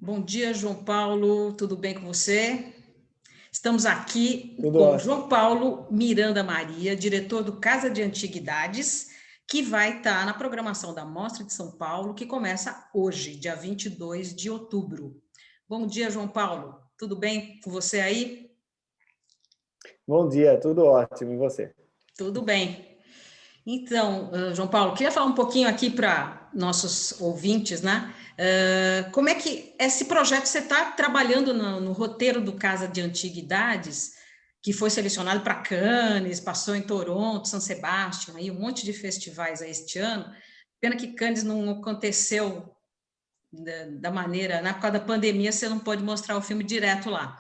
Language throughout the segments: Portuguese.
Bom dia, João Paulo, tudo bem com você? Estamos aqui Tudo com ótimo. João Paulo Miranda Maria, diretor do Casa de Antiguidades, que vai estar na programação da Mostra de São Paulo, que começa hoje, dia 22 de outubro. Bom dia, João Paulo, tudo bem com você aí? Bom dia, tudo ótimo. E você? Tudo bem. Então, João Paulo, queria falar um pouquinho aqui para nossos ouvintes, né? Como é que esse projeto você está trabalhando no roteiro do Casa de Antiguidades, que foi selecionado para Cannes, passou em Toronto, São Sebastião, aí um monte de festivais aí este ano. Pena que Cannes não aconteceu da maneira, na época da pandemia, você não pode mostrar o filme direto lá.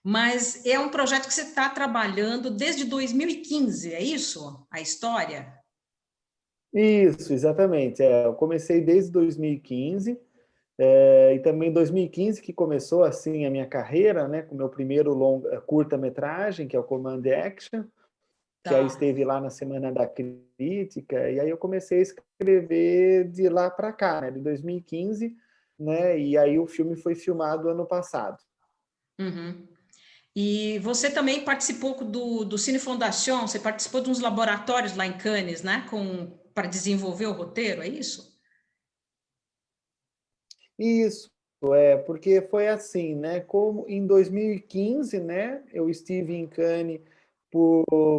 Mas é um projeto que você está trabalhando desde 2015, é isso? A história? Isso, exatamente. Eu comecei desde 2015, e também em 2015 que começou assim a minha carreira, né, com o meu primeiro curta-metragem, que é o Command Action, que aí Tá. esteve lá na Semana da Crítica, e aí eu comecei a escrever de lá para cá, né, de 2015, né, e aí o filme foi filmado ano passado. Uhum. E você também participou do Cine Fondation, você participou de uns laboratórios lá em Cannes, né, para desenvolver o roteiro, é isso? Isso, porque foi assim, né? Como em 2015, né? Eu estive em Cannes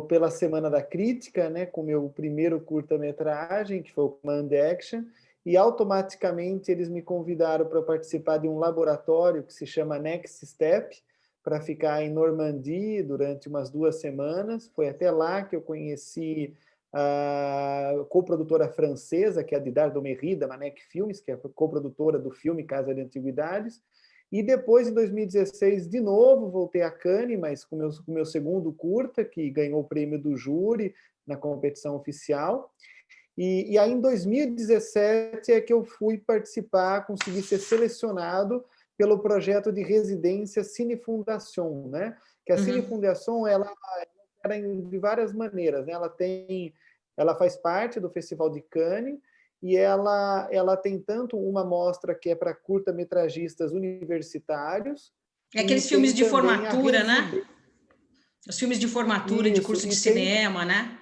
pela Semana da Crítica, né? Com meu primeiro curta-metragem, que foi o Command Action, e automaticamente eles me convidaram para participar de um laboratório que se chama Next Step, para ficar em Normandie durante umas 2 semanas. Foi até lá que eu conheci a coprodutora francesa, que é a Didar Domerry, da Manek Filmes, que é a coprodutora do filme Casa de Antiguidades. E depois, em 2016, de novo, voltei a Cannes, mas com meu segundo curta, que ganhou o prêmio do júri na competição oficial. E aí, em 2017, é que eu fui participar, consegui ser selecionado pelo projeto de residência Cine Fondation, né? Que a Cine Uhum. Fondation, ela era de várias maneiras, né? Ela faz parte do Festival de Cannes e ela tem tanto uma mostra que é para curta-metragistas universitários É e aqueles filmes tem de também a formatura, né? residência. Os filmes de formatura de Isso, curso de e tem cinema, né?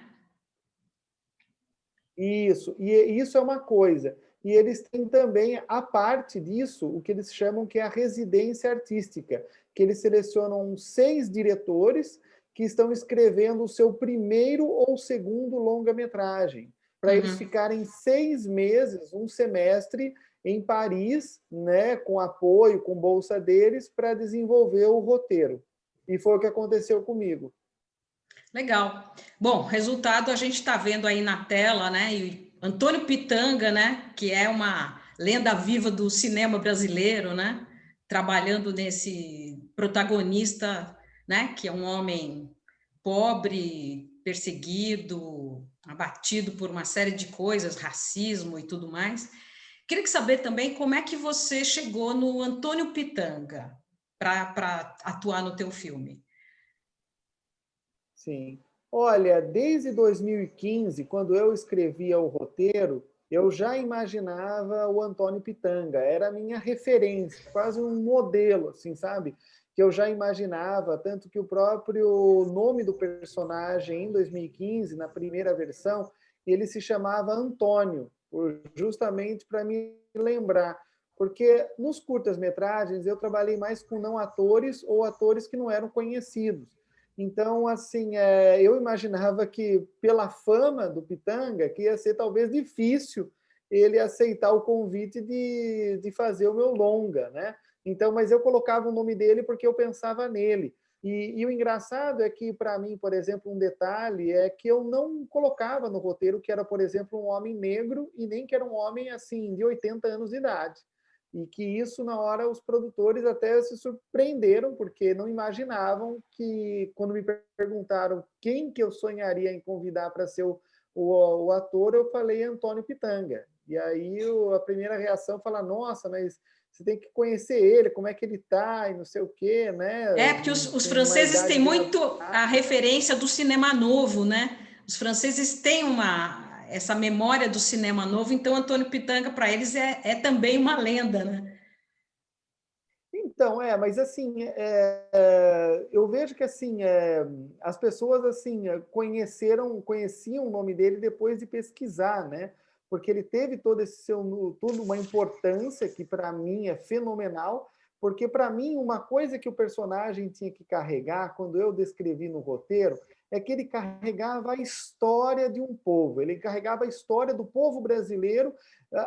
isso, e isso é uma coisa. E eles têm também, a parte disso, o que eles chamam que é a residência artística, que eles selecionam 6 diretores que estão escrevendo o seu primeiro ou segundo longa-metragem, para eles Uhum. ficarem 6 meses, um semestre, em Paris, né, com apoio, com bolsa deles, para desenvolver o roteiro. E foi o que aconteceu comigo. Legal. Bom, resultado a gente está vendo aí na tela, né? E Antônio Pitanga, né? Que é uma lenda viva do cinema brasileiro, né? Trabalhando nesse protagonista, né? Que é um homem pobre, perseguido, abatido por uma série de coisas, racismo e tudo mais. Queria saber também como é que você chegou no Antônio Pitanga para atuar no teu filme. Sim. Olha, desde 2015, quando eu escrevia o roteiro, eu já imaginava o Antônio Pitanga, era a minha referência, quase um modelo, assim, sabe? Que eu já imaginava, tanto que o próprio nome do personagem em 2015, na primeira versão, ele se chamava Antônio, justamente para me lembrar. Porque nos curtas-metragens eu trabalhei mais com não atores ou atores que não eram conhecidos. Então, assim, eu imaginava que, pela fama do Pitanga, que ia ser talvez difícil ele aceitar o convite de fazer o meu longa, né? Então, mas eu colocava o nome dele porque eu pensava nele. E o engraçado é que, para mim, por exemplo, um detalhe é que eu não colocava no roteiro que era, por exemplo, um homem negro e nem que era um homem, assim, de 80 anos de idade. E que isso, na hora, os produtores até se surpreenderam, porque não imaginavam que, quando me perguntaram quem que eu sonharia em convidar para ser o ator, eu falei Antônio Pitanga. E aí a primeira reação fala, nossa, mas você tem que conhecer ele, como é que ele está, e não sei o quê, né? É, porque os Tem uma franceses têm idade bem muito a avançada. referência do cinema novo, né? Os franceses têm essa memória do cinema novo, então Antônio Pitanga, para eles, é também uma lenda, né? Então, mas assim, eu vejo que assim, as pessoas assim conheciam o nome dele depois de pesquisar, né? Porque ele teve toda uma importância que para mim é fenomenal, porque para mim uma coisa que o personagem tinha que carregar, quando eu descrevi no roteiro, é que ele carregava a história de um povo, ele carregava a história do povo brasileiro,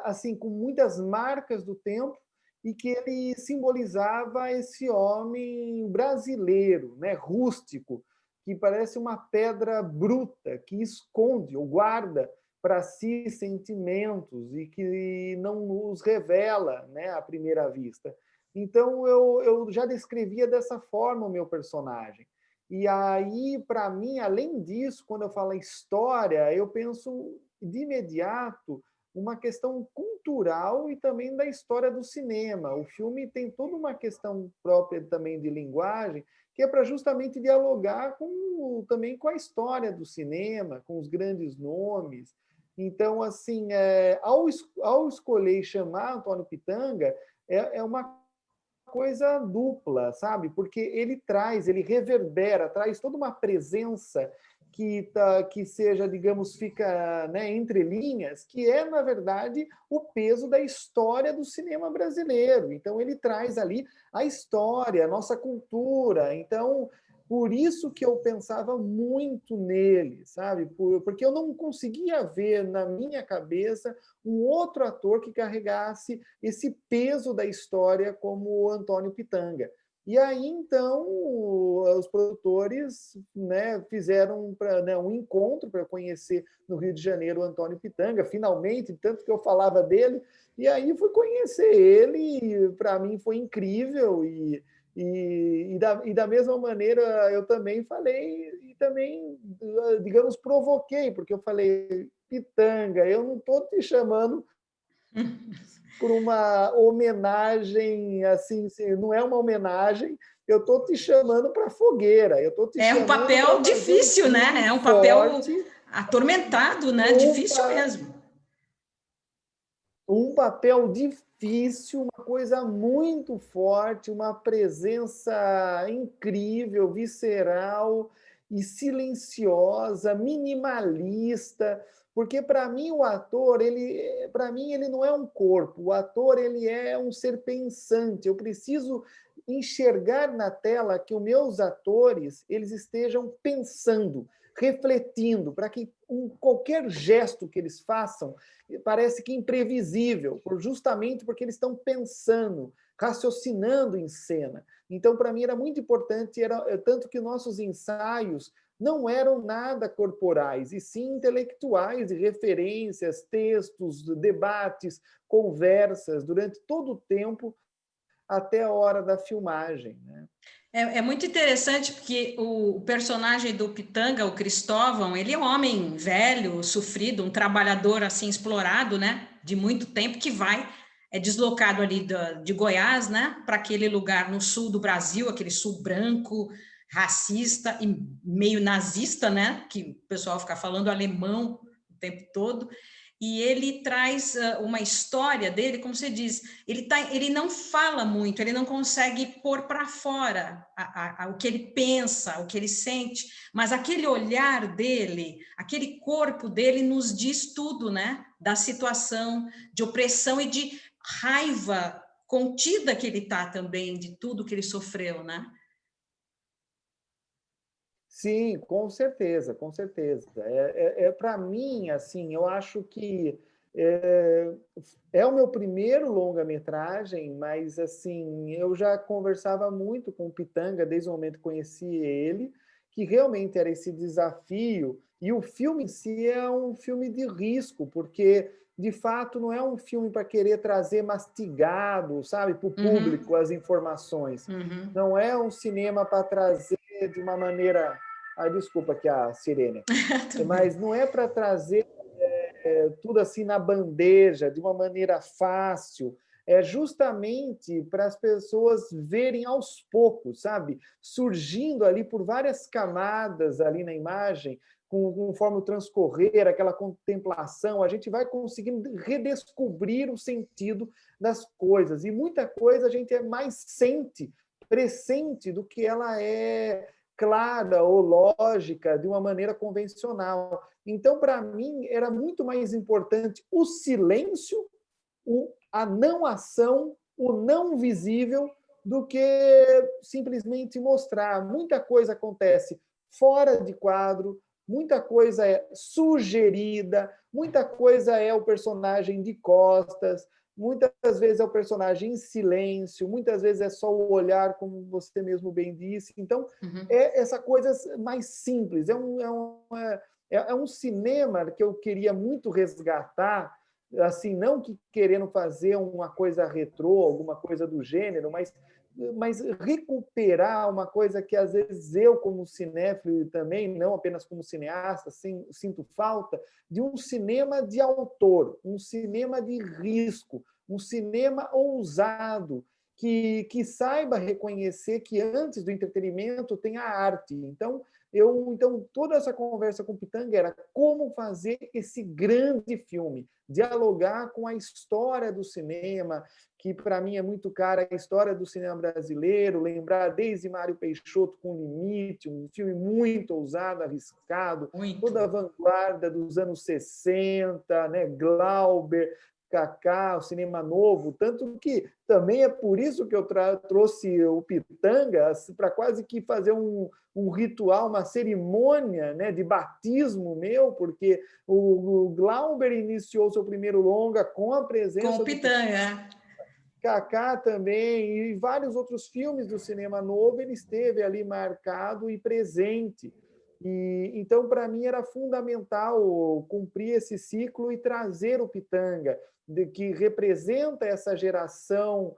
assim, com muitas marcas do tempo, e que ele simbolizava esse homem brasileiro, né, rústico, que parece uma pedra bruta, que esconde ou guarda para si sentimentos e que não os revela, né, à primeira vista. Então, eu já descrevia dessa forma o meu personagem. E aí, para mim, além disso, quando eu falo história, eu penso de imediato uma questão cultural e também da história do cinema. O filme tem toda uma questão própria também de linguagem, que é para justamente dialogar também com a história do cinema, com os grandes nomes. Então, assim, ao escolher e chamar Antônio Pitanga, é uma coisa dupla, sabe? Porque ele reverbera, traz toda uma presença que seja, digamos, fica, né, entre linhas, que é, na verdade, o peso da história do cinema brasileiro. Então, ele traz ali a história, a nossa cultura. Então, por isso que eu pensava muito nele, sabe? Porque eu não conseguia ver na minha cabeça um outro ator que carregasse esse peso da história como o Antônio Pitanga. E aí, então, os produtores, né, fizeram um encontro para conhecer no Rio de Janeiro o Antônio Pitanga, finalmente, tanto que eu falava dele, e aí fui conhecer ele, e para mim foi incrível, e da mesma maneira eu também falei, e também, digamos, provoquei, porque eu falei, Pitanga, eu não estou te chamando por uma homenagem, assim, não é uma homenagem, eu estou te chamando para a fogueira, eu estou te É um chamando para papel fazer um difícil, filme né? É um papel forte, atormentado, né? um, Difícil mesmo. um papel difícil, uma coisa muito forte, uma presença incrível, visceral e silenciosa, minimalista, porque para mim o ator, para mim ele não é um corpo, o ator ele é um ser pensante. Eu preciso enxergar na tela que os meus atores eles estejam pensando, refletindo, para que qualquer gesto que eles façam parece que imprevisível, justamente porque eles estão pensando, raciocinando em cena. Então, para mim, era muito importante, tanto que nossos ensaios não eram nada corporais, e sim intelectuais, e referências, textos, debates, conversas, durante todo o tempo, até a hora da filmagem. Né? É muito interessante porque o personagem do Pitanga, o Cristóvão, ele é um homem velho, sofrido, um trabalhador assim explorado, né? De muito tempo que é deslocado ali de Goiás, né? Para aquele lugar no sul do Brasil, aquele sul branco, racista e meio nazista, né? Que o pessoal fica falando alemão o tempo todo. E ele traz uma história dele, como você diz, ele não fala muito, ele não consegue pôr para fora o que ele pensa, o que ele sente, mas aquele olhar dele, aquele corpo dele nos diz tudo, né? Da situação de opressão e de raiva contida que ele está também, de tudo que ele sofreu, né? Sim, com certeza, com certeza. Para mim, assim, eu acho que é, é o meu primeiro longa-metragem, mas assim, eu já conversava muito com o Pitanga desde o momento que conheci ele, que realmente era esse desafio. E o filme em si é um filme de risco, porque de fato não é um filme para querer trazer mastigado, sabe, para o Uhum, público as informações. uhum. Não é um cinema para trazer de uma maneira. Ai, desculpa aqui a sirene. Tudo bem. Mas não é para trazer tudo assim na bandeja, de uma maneira fácil. É justamente para as pessoas verem aos poucos, sabe? Surgindo ali por várias camadas ali na imagem, conforme o transcorrer, aquela contemplação, a gente vai conseguindo redescobrir o sentido das coisas. E muita coisa a gente é mais pressente do que ela é clara ou lógica de uma maneira convencional. Então, para mim, era muito mais importante o silêncio, a não ação, o não visível, do que simplesmente mostrar. Muita coisa acontece fora de quadro, muita coisa é sugerida, muita coisa é o personagem de costas, muitas vezes é o personagem em silêncio, muitas vezes é só o olhar, como você mesmo bem disse. Então, é essa coisa mais simples. É um cinema que eu queria muito resgatar, assim, não que querendo fazer uma coisa retrô, alguma coisa do gênero, mas recuperar uma coisa que, às vezes, eu, como cinéfilo também, não apenas como cineasta, sinto falta, de um cinema de autor, um cinema de risco, um cinema ousado, que saiba reconhecer que, antes do entretenimento, tem a arte. Então, toda essa conversa com o Pitanga era como fazer esse grande filme, dialogar com a história do cinema, que para mim é muito cara, a história do cinema brasileiro, lembrar desde Mário Peixoto com Limite, um filme muito ousado, arriscado, toda a vanguarda dos anos 60, né? Glauber, Kaká, o cinema novo, tanto que também é por isso que eu trouxe o Pitanga para quase que fazer um ritual, uma cerimônia, né, de batismo meu, porque o Glauber iniciou seu primeiro longa com a presença com o Pitanga. Kaká também, e vários outros filmes do cinema novo, ele esteve ali marcado e presente. Então, para mim, era fundamental cumprir esse ciclo e trazer o Pitanga, que representa essa geração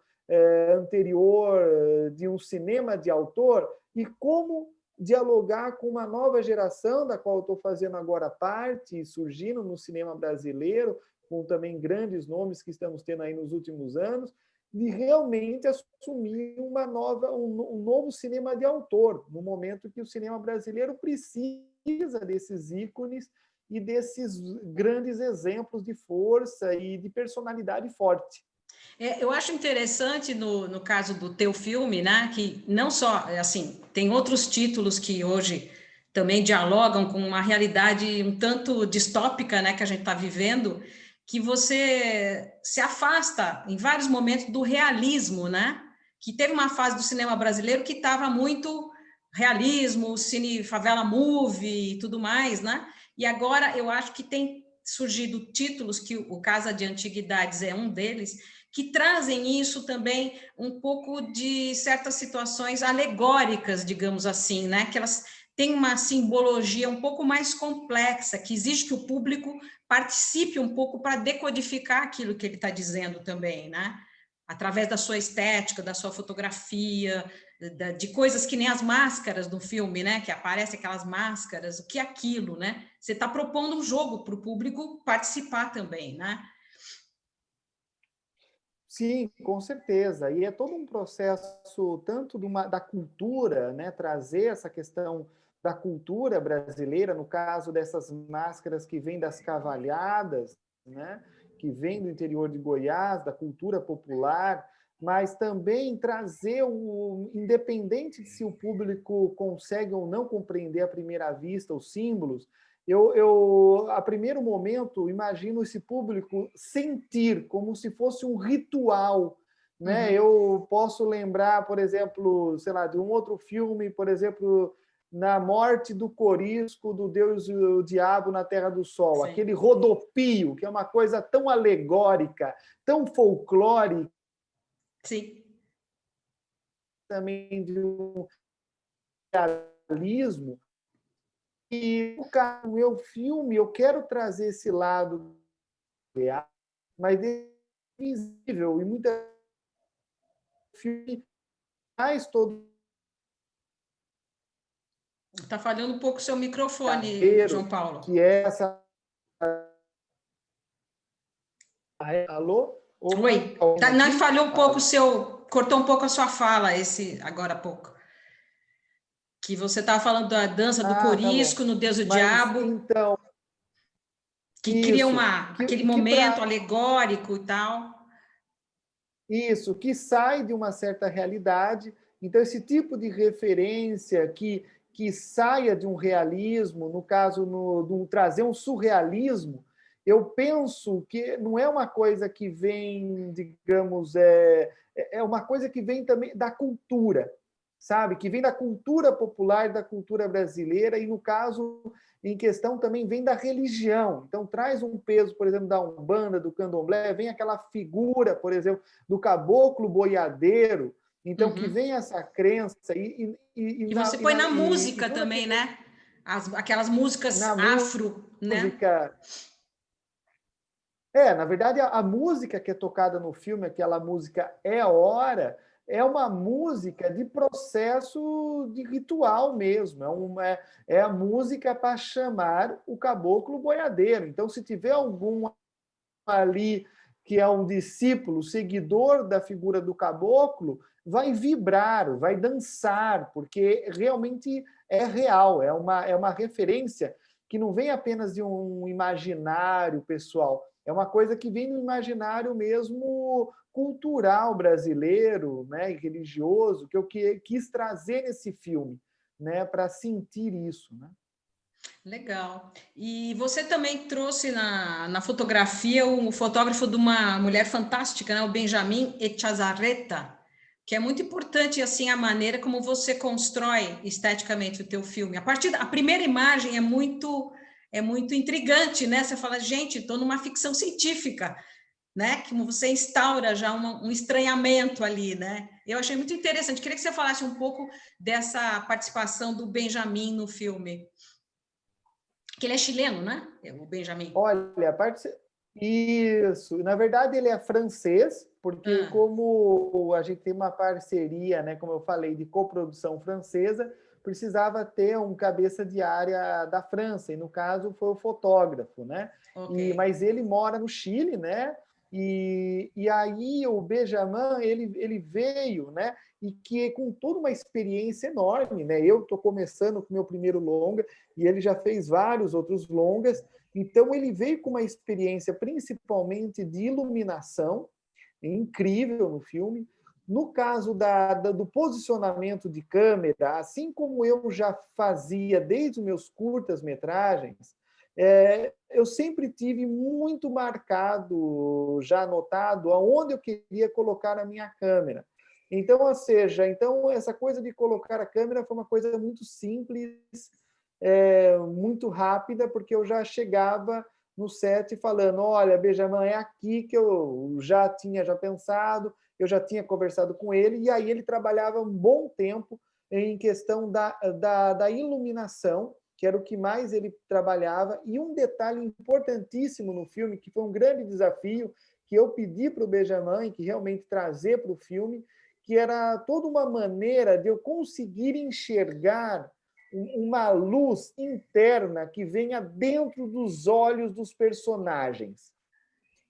anterior de um cinema de autor, e como dialogar com uma nova geração, da qual eu estou fazendo agora parte, surgindo no cinema brasileiro, com também grandes nomes que estamos tendo aí nos últimos anos, de realmente assumir um novo cinema de autor, no momento que o cinema brasileiro precisa desses ícones e desses grandes exemplos de força e de personalidade forte. Eu acho interessante no caso do teu filme, né, que não só, assim, tem outros títulos que hoje também dialogam com uma realidade um tanto distópica, né, que a gente está vivendo, que você se afasta em vários momentos do realismo, né, que teve uma fase do cinema brasileiro que estava muito realismo, cine favela movie e tudo mais, né, e agora eu acho que tem surgido títulos, que o Casa de Antiguidades é um deles, que trazem isso também um pouco de certas situações alegóricas, digamos assim, né? Que elas têm uma simbologia um pouco mais complexa, que exige que o público participe um pouco para decodificar aquilo que ele está dizendo também, né? Através da sua estética, da sua fotografia, de coisas que nem as máscaras do filme, né? Que aparecem aquelas máscaras, o que é aquilo, né? Você está propondo um jogo para o público participar também, né? Sim, com certeza. E é todo um processo, tanto da cultura, né? Trazer essa questão da cultura brasileira, no caso dessas máscaras que vêm das cavalhadas, né? Que vêm do interior de Goiás, da cultura popular, mas também trazer independente de se o público consegue ou não compreender à primeira vista os símbolos, a primeiro momento, imagino esse público sentir como se fosse um ritual, né? Eu posso lembrar, por exemplo, sei lá, de um outro filme, por exemplo, Na Morte do Corisco, do Deus e o Diabo na Terra do Sol, sim, aquele rodopio, que é uma coisa tão alegórica, tão folclórica, sim, também de um realismo. E no meu filme, eu quero trazer esse lado real, mas é invisível. E muita filme faz todo. Está falhando um pouco o seu microfone, João Paulo. Que é essa. Alô? Oi. Não, falhou um pouco o seu. Cortou um pouco a sua fala, esse agora há pouco. Que você estava falando da dança do Ah, tá bom. corisco no Deus e o Mas Diabo, então, que cria isso, aquele que momento para alegórico e tal. isso, que sai de uma certa realidade. Então, esse tipo de referência que saia de um realismo, no caso, trazer um surrealismo, eu penso que não é uma coisa que vem, digamos, é uma coisa que vem também da cultura, sabe? Que vem da cultura popular, da cultura brasileira, e no caso, em questão, também vem da religião. Então, traz um peso, por exemplo, da Umbanda, do Candomblé, vem aquela figura, por exemplo, do caboclo boiadeiro, então que Uhum. vem essa crença E você põe na e música todo também, aquele né? Aquelas músicas na afro, né? música. Na verdade, a música que é tocada no filme, aquela música É Hora, é uma música de processo de ritual mesmo. É a música para chamar o caboclo boiadeiro. Então, se tiver algum ali que é um discípulo, seguidor da figura do caboclo, vai vibrar, vai dançar, porque realmente é real, é uma referência que não vem apenas de um imaginário pessoal, é uma coisa que vem no imaginário mesmo cultural brasileiro, né, e religioso, que eu quis trazer nesse filme, né, para sentir isso, né? Legal. E você também trouxe na fotografia o fotógrafo de uma mulher fantástica, né? O Benjamin Echazarreta, que é muito importante assim a maneira como você constrói esteticamente o teu filme. A primeira imagem é muito intrigante, né? Você fala, gente, estou numa ficção científica, né? Que você instaura já um estranhamento ali, né? Eu achei muito interessante. Queria que você falasse um pouco dessa participação do Benjamin no filme. Que ele é chileno, né? O Benjamin. Olha, a parte. Isso. Na verdade, ele é francês, porque Ah, como a gente tem uma parceria, né, como eu falei, de coprodução francesa, precisava ter um cabeça de área da França, e no caso foi o fotógrafo, né? ok. Mas ele mora no Chile, né? E aí o Benjamin, ele veio, né? E que com toda uma experiência enorme, né? Eu estou começando com o meu primeiro longa, e ele já fez vários outros longas, então, ele veio com uma experiência principalmente de iluminação, incrível no filme. No caso do posicionamento de câmera, assim como eu já fazia desde os meus curtas-metragens, eu sempre tive muito marcado, já anotado, aonde eu queria colocar a minha câmera. Então, ou seja, essa coisa de colocar a câmera foi uma coisa muito simples, muito rápida, porque eu já chegava no set falando, olha, Benjamin, é aqui que eu já tinha pensado, eu já tinha conversado com ele, e aí ele trabalhava um bom tempo em questão da iluminação, que era o que mais ele trabalhava, e um detalhe importantíssimo no filme, que foi um grande desafio, que eu pedi para o Benjamin, que realmente trazer para o filme, que era toda uma maneira de eu conseguir enxergar uma luz interna que venha dentro dos olhos dos personagens.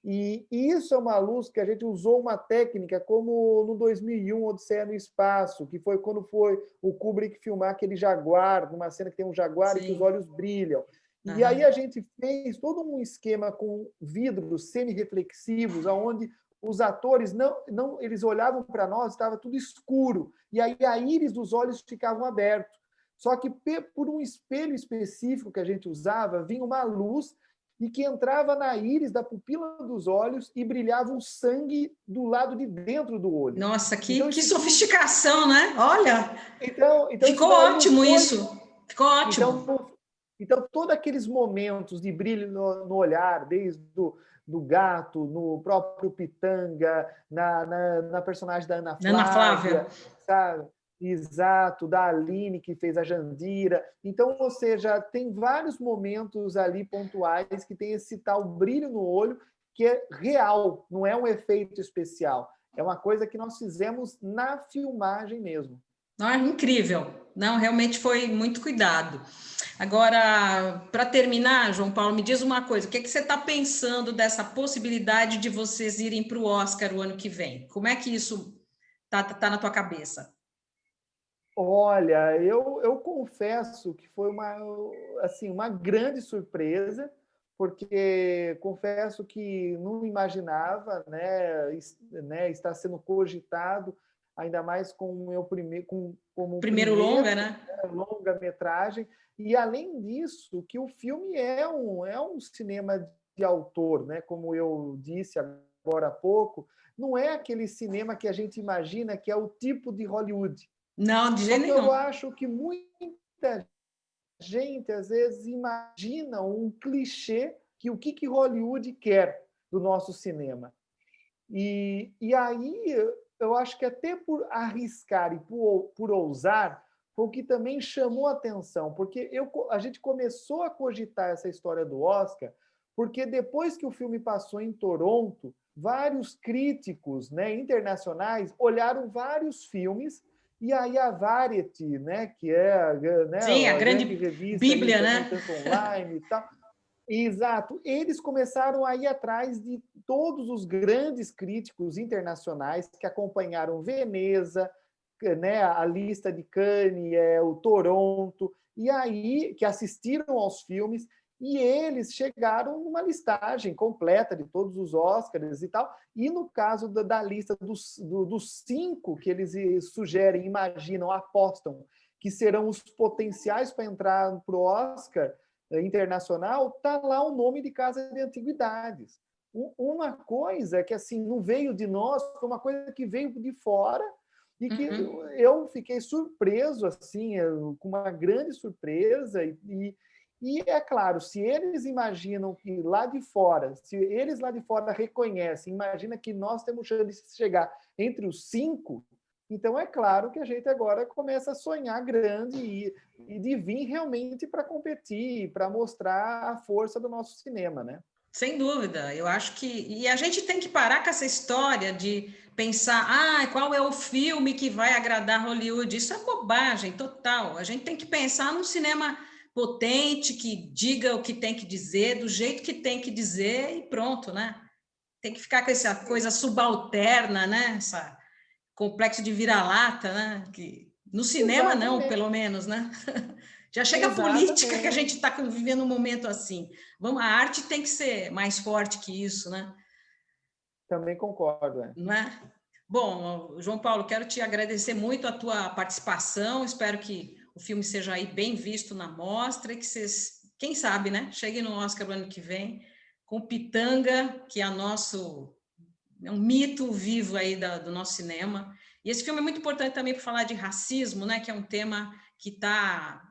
E isso é uma luz que a gente usou uma técnica como no 2001, Odisseia no Espaço, que foi quando foi o Kubrick filmar aquele jaguar, numa cena que tem um jaguar e que os Sim. olhos brilham. E aí Aham. a gente fez todo um esquema com vidros semi-reflexivos, onde os atores não eles olhavam para nós, estava tudo escuro, e aí a íris dos olhos ficavam abertos. Só que por um espelho específico que a gente usava, vinha uma luz e que entrava na íris da pupila dos olhos e brilhava o sangue do lado de dentro do olho. Nossa, Então, que isso tudo. sofisticação, né? Olha, Então ficou isso daí não ótimo foi. isso. Ficou ótimo. Então, então todos aqueles momentos de brilho no olhar, desde do gato, no próprio Pitanga, na personagem da Ana Ana Flávia. Flávia, sabe? Exato, da Aline, que fez a Jandira. Então, ou seja, tem vários momentos ali pontuais que tem esse tal brilho no olho que é real, não é um efeito especial. É uma coisa que nós fizemos na filmagem mesmo. Não, é incrível. Não, realmente foi muito cuidado. Agora, para terminar, João Paulo, me diz uma coisa: o que é que você está pensando dessa possibilidade de vocês irem para o Oscar o ano que vem? Como é que isso tá na tua cabeça? Olha, eu confesso que foi assim, uma grande surpresa, porque confesso que não imaginava, né, estar sendo cogitado, ainda mais com o meu como o Primeiro primeiro, longa, né? né, longa-metragem, e além disso, que o filme é um cinema de autor, né, como eu disse agora há pouco, não é aquele cinema que a gente imagina que é o tipo de Hollywood. Não, de Só jeito que eu nenhum. acho que muita gente, às vezes, imagina um clichê que o que Hollywood quer do nosso cinema. E aí, eu acho que até por arriscar e por ousar, foi o que também chamou a atenção, porque a gente começou a cogitar essa história do Oscar, porque depois que o filme passou em Toronto, vários críticos, né, internacionais olharam vários filmes, e aí a Variety, né, que é, né, Sim, a a grande grande revista aí Bíblia, também, né? tanto online e tal, exato. Eles começaram a ir atrás de todos os grandes críticos internacionais que acompanharam Veneza, né, a lista de Cannes, o Toronto, e aí que assistiram aos filmes, e eles chegaram numa listagem completa de todos os Oscars e tal. E no caso da lista dos 5 que eles sugerem, imaginam, apostam que serão os potenciais para entrar para o Oscar internacional, está lá o nome de Casa de Antiguidades. Uma coisa que assim não veio de nós, foi uma coisa que veio de fora e que Uhum. eu fiquei surpreso, assim, com uma grande surpresa. E é claro, se eles imaginam que lá de fora, se eles lá de fora reconhecem, imagina que nós temos chance de chegar entre os 5, então é claro que a gente agora começa a sonhar grande e de vir realmente para competir, para mostrar a força do nosso cinema, né? Sem dúvida, eu acho que. E a gente tem que parar com essa história de pensar, qual é o filme que vai agradar Hollywood? Isso é bobagem total. A gente tem que pensar num cinema potente, que diga o que tem que dizer, do jeito que tem que dizer, e pronto, né? Tem que ficar com essa coisa subalterna, né? Essa complexo de vira-lata, né? Que no cinema não, Exatamente, pelo menos, né? Já chega a política que a gente exatamente. está vivendo um momento assim. Vamos, a arte tem que ser mais forte que isso, né? Também concordo. É. Não é? Bom, João Paulo, quero te agradecer muito a tua participação. Espero que o filme seja aí bem visto na mostra e que vocês, quem sabe, né? Cheguem no Oscar no ano que vem com Pitanga, que é um mito vivo aí do nosso cinema. E esse filme é muito importante também para falar de racismo, né? Que é um tema que está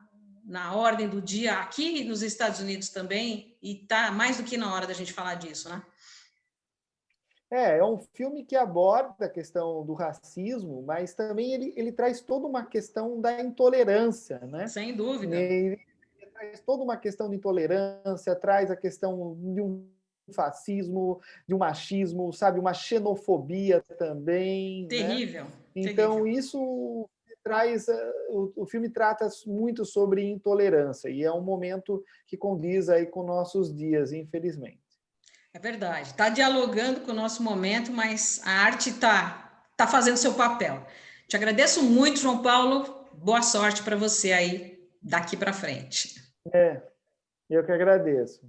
na ordem do dia aqui nos Estados Unidos também, e está mais do que na hora da gente falar disso, né? É um filme que aborda a questão do racismo, mas também ele traz toda uma questão da intolerância, né? Sem dúvida. Ele traz toda uma questão de intolerância, traz a questão de um fascismo, de um machismo, sabe, uma xenofobia também, né? Terrível, Então terrível. isso traz o filme trata muito sobre intolerância e é um momento que condiz aí com nossos dias, infelizmente. É verdade. Está dialogando com o nosso momento, mas a arte tá fazendo seu papel. Te agradeço muito, João Paulo. Boa sorte para você aí daqui para frente. Eu que agradeço.